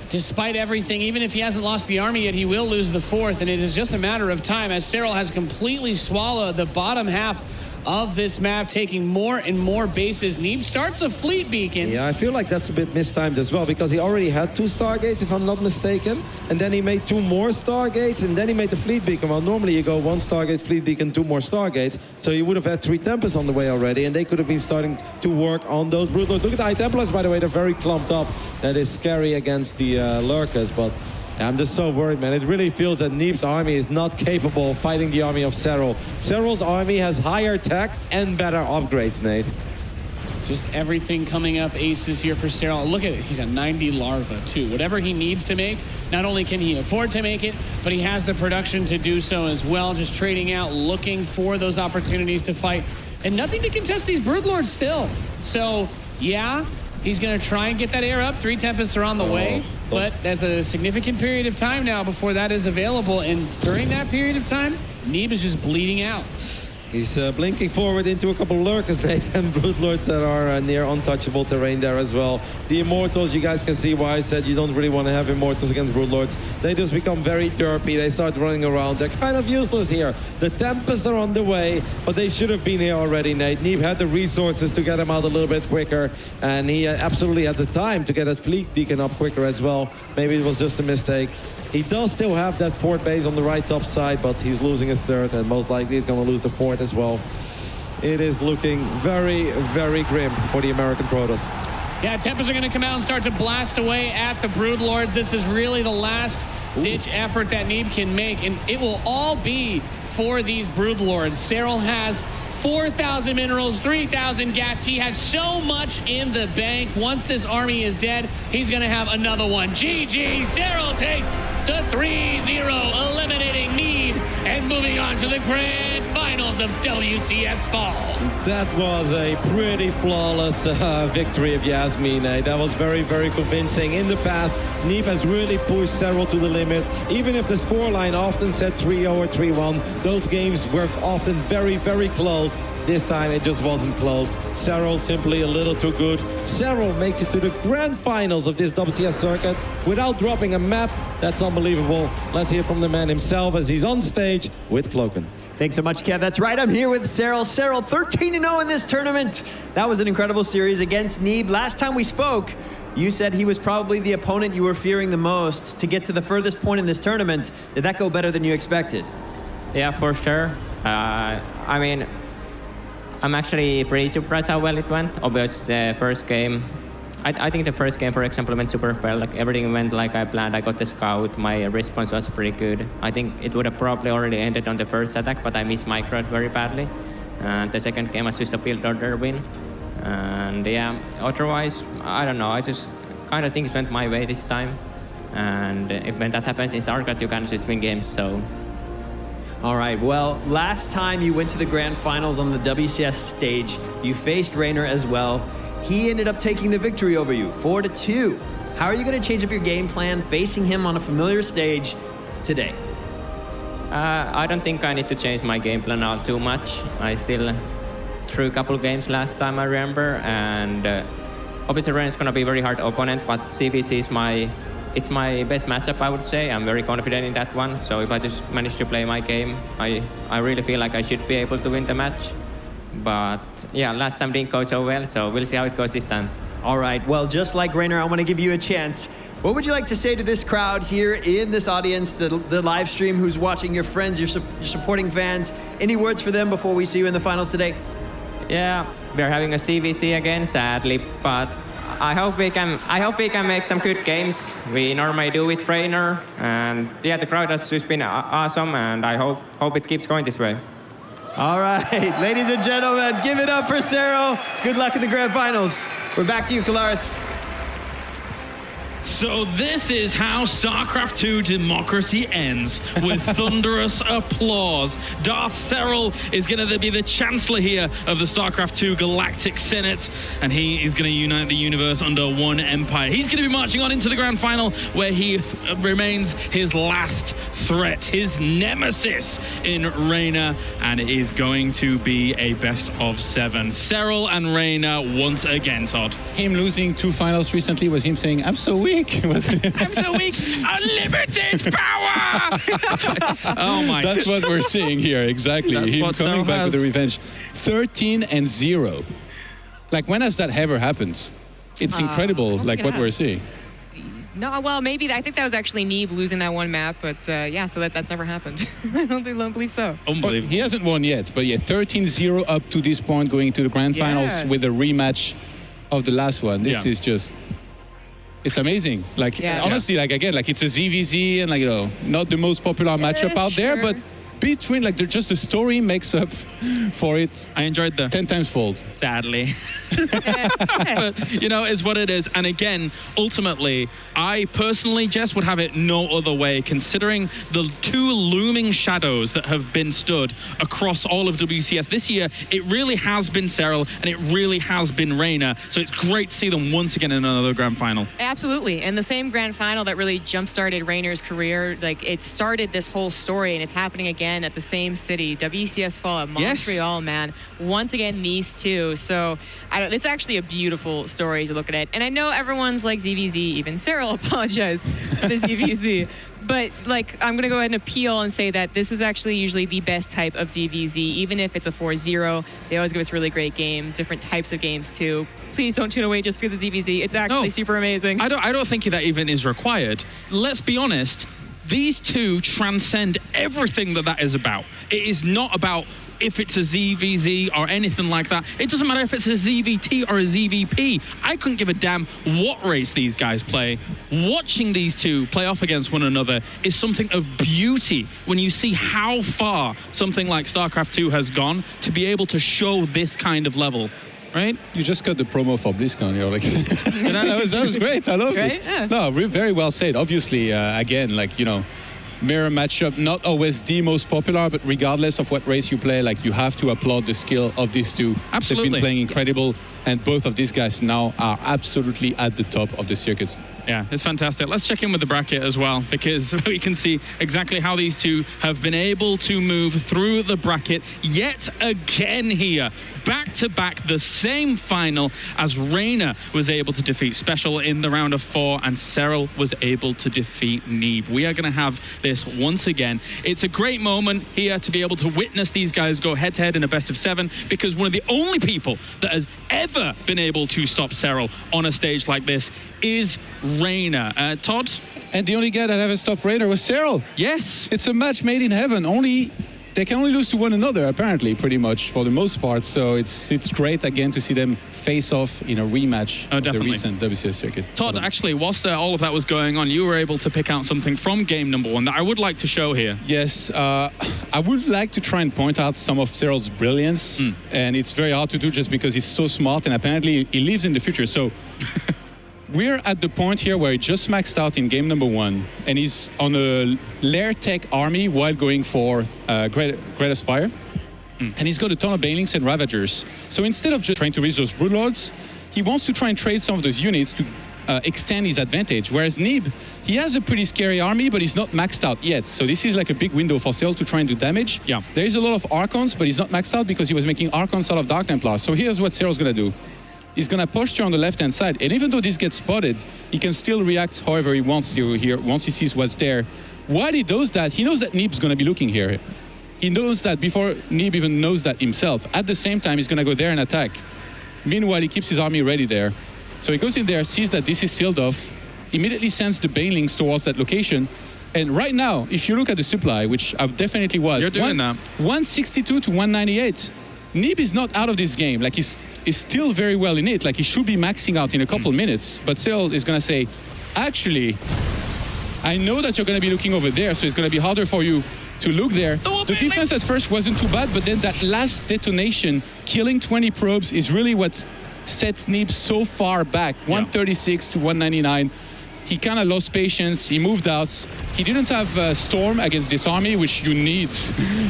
despite everything, even if he hasn't lost the army yet, he will lose the 4th, and it is just a matter of time as Serral has completely swallowed the bottom half of this map, taking more and more bases. Neeb starts a fleet beacon. Yeah, I feel like that's a bit mistimed as well, because he already had 2 Stargates, if I'm not mistaken, and then he made 2 more Stargates, and then he made the fleet beacon. Well, normally you go 1 Stargate, fleet beacon, 2 more Stargates, so you would have had 3 Tempests on the way already, and they could have been starting to work on those Broodlords. Look at the High Templars, by the way, they're very clumped up. That is scary against the Lurkers, but I'm just so worried, man. It really feels that Neeb's army is not capable of fighting the army of Serral. Serral's army has higher tech and better upgrades, Nate. Just everything coming up aces here for Serral. Look at it. He's a 90 larva, too. Whatever he needs to make, not only can he afford to make it, but he has the production to do so as well. Just trading out, looking for those opportunities to fight. And nothing to contest these Broodlords still. So, yeah, he's going to try and get that air up. 3 Tempests are on the way. But there's a significant period of time now before that is available. And during that period of time, Neeb is just bleeding out. He's blinking forward into a couple lurkers, Nate, and Broodlords that are near untouchable terrain there as well. The Immortals, you guys can see why I said you don't really want to have Immortals against Broodlords. They just become very derpy. They start running around. They're kind of useless here. The Tempests are on the way, but they should have been here already, Nate. Neeb had the resources to get him out a little bit quicker, and he absolutely had the time to get that fleet beacon up quicker as well. Maybe it was just a mistake. He does still have that fort base on the right top side, but he's losing a third, and most likely he's going to lose the fort as well. It is looking very, very grim for the American Protoss. Yeah, Tempests are going to come out and start to blast away at the Broodlords. This is really the last-ditch effort that Neeb can make, and it will all be for these Broodlords. Serral has 4,000 minerals, 3,000 gas. He has so much in the bank. Once this army is dead, he's going to have another one. GG, Serral takes the 3-0, eliminating Neeb and moving on to the grand finals of WCS Fall. That was a pretty flawless victory, if you ask me, Nate. That was very, very convincing. In the past, Neeb has really pushed Serral to the limit. Even if the scoreline often said 3-0 or 3-1, those games were often very, very close. This time it just wasn't close. Serral simply a little too good. Serral makes it to the grand finals of this WCS circuit without dropping a map. That's unbelievable. Let's hear from the man himself as he's on stage with Cloaken. Thanks so much, Kev. That's right. I'm here with Serral. Serral, 13-0 in this tournament. That was an incredible series against Neeb. Last time we spoke, you said he was probably the opponent you were fearing the most to get to the furthest point in this tournament. Did that go better than you expected? Yeah, for sure. I mean, I'm actually pretty surprised how well it went. Obviously, the first game, I think the first game, for example, went super well. Like everything went like I planned. I got the scout. My response was pretty good. I think it would have probably already ended on the first attack, but I missed microed very badly. And the second game was just a build order win. And yeah, otherwise, I don't know. I just kind of things went my way this time. And when that happens in Starcraft, you can just win games. So. All right, well, last time you went to the grand finals on the WCS stage, you faced Raynor as well. He ended up taking the victory over you, 4-2. How are you going to change up your game plan facing him on a familiar stage today? I don't think I need to change my game plan out too much. I still threw a couple games last time, I remember, and obviously Raynor is going to be a very hard opponent, but CVC is it's my best matchup, I would say. I'm very confident in that one. So if I just manage to play my game, I really feel like I should be able to win the match. But yeah, last time didn't go so well, so we'll see how it goes this time. All right, well, just like Raynor, I want to give you a chance. What would you like to say to this crowd here in this audience, the live stream, who's watching, your friends, your supporting fans? Any words for them before we see you in the finals today? Yeah, we're having a CVC again, sadly, but I hope we can make some good games. We normally do with Raynor, and yeah, the crowd has just been awesome, and I hope it keeps going this way. All right, ladies and gentlemen, give it up for Serral. Good luck in the grand finals. We're back to you, Kalaris. So this is how StarCraft 2 democracy ends, with thunderous applause. Darth Serral is going to be the chancellor here of the StarCraft 2 Galactic Senate, and he is going to unite the universe under one empire. He's going to be marching on into the grand final, where he remains his last threat, his nemesis in Raynor, and it is going to be a best of 7. Serral and Raynor once again, Todd. Him losing 2 finals recently was him saying, I'm so weak. I'm so weak. Unlimited power. Oh my. That's what we're seeing here, exactly. That's him coming back with a revenge. 13-0. Like, when has that ever happened? It's incredible, like what we're seeing. No, well, maybe. I think that was actually Neeb losing that one map, but yeah, so that's never happened. I don't believe so. Unbelievable. He hasn't won yet, but yeah, 13-0 up to this point, going to the grand finals with a rematch of the last one. This is just... It's amazing. Like, Yeah. honestly, like, again, like, it's a ZVZ and, like, you know, not the most popular matchup out there, but between, like, just the story makes up for it I enjoyed the 10 times fold. sadly. But, you know, it's what it is. And again, ultimately, I personally, Jess, would have it no other way, considering the two looming shadows that have been stood across all of WCS this year. It really has been Serral and it really has been Reina. So it's great to see them once again in another grand final. Absolutely. And the same grand final that really jump-started Rainer's career, like it started this whole story, and it's happening again at the same city, WCS Fall at Montreal, man. Once again, these two. So it's actually a beautiful story to look at it. And I know everyone's like ZVZ, even Serral apologized for the ZVZ. But like, I'm going to go ahead and appeal and say that this is actually usually the best type of ZVZ, even if it's a 4-0. They always give us really great games, different types of games too. Please don't tune away just for the ZVZ. It's actually super amazing. I don't think that even is required. Let's be honest. These two transcend everything that is about. It is not about if it's a ZVZ or anything like that. It doesn't matter if it's a ZVT or a ZVP. I couldn't give a damn what race these guys play. Watching these two play off against one another is something of beauty when you see how far something like StarCraft 2 has gone to be able to show this kind of level. Right? You just got the promo for BlizzCon. You're like, that was great. I love Right? it. Yeah. No, very well said. Obviously, again, like, you know, mirror matchup, not always the most popular, but regardless of what race you play, like, you have to applaud the skill of these two. Absolutely. They've been playing incredible, and both of these guys now are absolutely at the top of the circuit. Yeah, it's fantastic. Let's check in with the bracket as well, because we can see exactly how these two have been able to move through the bracket yet again here. Back to back, the same final as Reina was able to defeat Special in the round of 4, and Serral was able to defeat Neeb. We are going to have this once again. It's a great moment here to be able to witness these guys go head to head in a best of 7, because one of the only people that has ever been able to stop Serral on a stage like this is Reina. Todd? And the only guy that ever stopped Raider was Serral. Yes. It's a match made in heaven. They can only lose to one another, apparently, pretty much, for the most part. So it's great, again, to see them face off in a rematch of the recent WCS circuit. Todd, actually, whilst all of that was going on, you were able to pick out something from game number 1 that I would like to show here. Yes, I would like to try and point out some of Serral's brilliance. And it's very hard to do just because he's so smart, and apparently he lives in the future. So we're at the point here where he just maxed out in game number 1, and he's on a Lair Tech army while going for Great Aspire. And he's got a ton of Banelings and Ravagers. So instead of just trying to reach those Broodlords, he wants to try and trade some of those units to extend his advantage. Whereas Neeb, he has a pretty scary army, but he's not maxed out yet. So this is like a big window for Serral to try and do damage. Yeah. There is a lot of Archons, but he's not maxed out because he was making Archons out of Dark Templars. So here's what Serral's going to do. He's going to posture on the left-hand side. And even though this gets spotted, he can still react however he wants to here once he sees what's there. While he does that, he knows that Neeb's going to be looking here. He knows that before Neeb even knows that himself. At the same time, he's going to go there and attack. Meanwhile, he keeps his army ready there. So he goes in there, sees that this is sealed off, immediately sends the Banelings towards that location. And right now, if you look at the supply, which I definitely was, You're doing that. 162 to 198. Neeb is not out of this game. Like, he's still very well in it. Like, he should be maxing out in a couple minutes. But Serral is going to say, actually, I know that you're going to be looking over there, so it's going to be harder for you to look there. The defense at first wasn't too bad, but then that last detonation, killing 20 probes, is really what sets Neeb so far back. 136 to 199. He kind of lost patience. He moved out. He didn't have Storm against this army, which you need.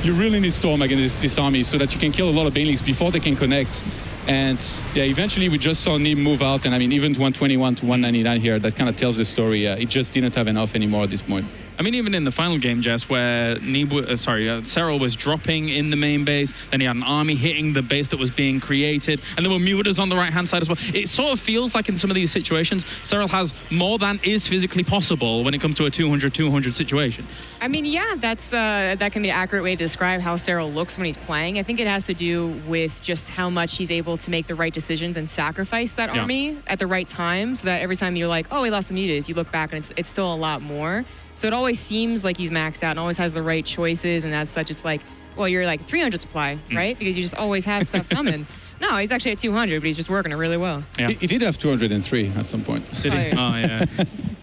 You really need Storm against this army so that you can kill a lot of Banelings before they can connect. And yeah, eventually we just saw Neeb move out. And I mean, even to 121 to 199 here, that kind of tells the story. It just didn't have enough anymore at this point. I mean, even in the final game, Jess, where Serral was dropping in the main base, then he had an army hitting the base that was being created, and there were mutas on the right-hand side as well. It sort of feels like in some of these situations, Serral has more than is physically possible when it comes to a 200-200 situation. I mean, yeah, that can be an accurate way to describe how Serral looks when he's playing. I think it has to do with just how much he's able to make the right decisions and sacrifice that army at the right time, so that every time you're like, oh, he lost the mutas, you look back and it's still a lot more. So it always seems like he's maxed out and always has the right choices, and as such, it's like, well, you're like 300 supply, right? Because you just always have stuff coming. No, he's actually at 200, but he's just working it really well. Yeah. He did have 203 at some point. Did he? Oh, yeah.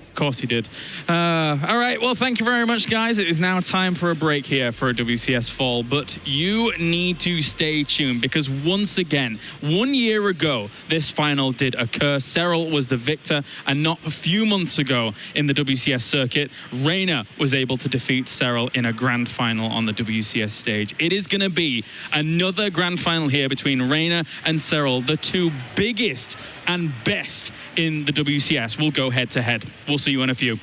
Of course he did. All right, well, thank you very much, guys. It is now time for a break here for a WCS Fall, but you need to stay tuned because once again, 1 year ago, this final did occur. Serral was the victor, and not a few months ago in the WCS circuit, Reina was able to defeat Serral in a grand final on the WCS stage. It is going to be another grand final here between Reina and Serral, the two biggest and best in the WCS. Will go head to head. We'll see you in a few.